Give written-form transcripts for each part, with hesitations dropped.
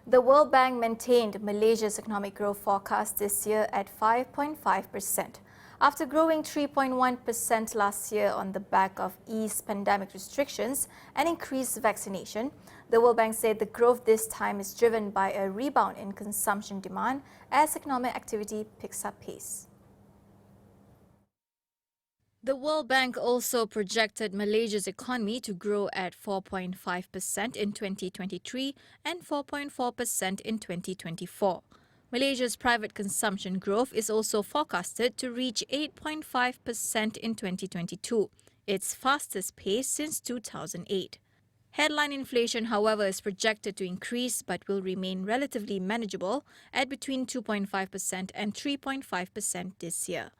The World Bank maintained Malaysia's economic growth forecast this year at 5.5%. After growing 3.1% last year on the back of eased pandemic restrictions and increased vaccination, the World Bank said the growth this time is driven by a rebound in consumption demand as economic activity picks up pace. The World Bank also projected Malaysia's economy to grow at 4.5% in 2023 and 4.4% in 2024. Malaysia's private consumption growth is also forecasted to reach 8.5% in 2022, its fastest pace since 2008. Headline inflation, however, is projected to increase but will remain relatively manageable at between 2.5% and 3.5% this year.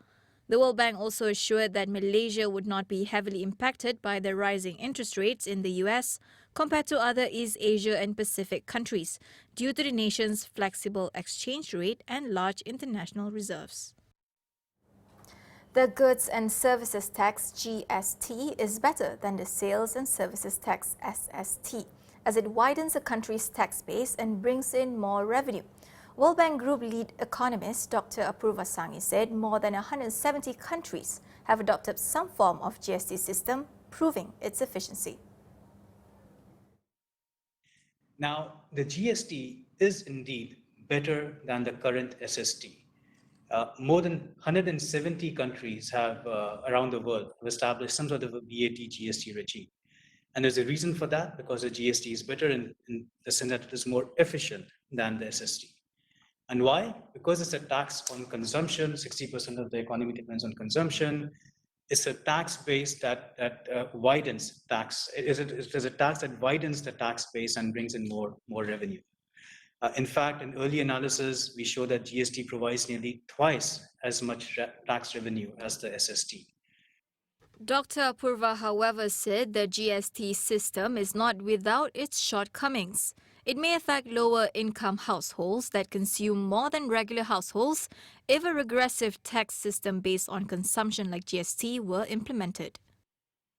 The World Bank also assured that Malaysia would not be heavily impacted by the rising interest rates in the US compared to other East Asia and Pacific countries due to the nation's flexible exchange rate and large international reserves. The Goods and Services Tax (GST) is better than the Sales and Services Tax (SST) as it widens a country's tax base and brings in more revenue. World Bank Group lead economist Dr Apurva Sanghi said more than 170 countries have adopted some form of GST system, proving its efficiency. Now, the GST is indeed better than the current SST. More than 170 countries have around the world have established some sort of a VAT GST regime. And there's a reason for that, because the GST is better in the sense that it is more efficient than the SST. And why? Because it's a tax on consumption. 60% of the economy depends on consumption. It's a tax base that widens tax. It is a tax that widens the tax base and brings in more revenue. In fact, in early analysis, we show that GST provides nearly twice as much tax revenue as the SST. Dr. Apurva, however, said the GST system is not without its shortcomings. It may affect lower-income households that consume more than regular households if a regressive tax system based on consumption like GST were implemented.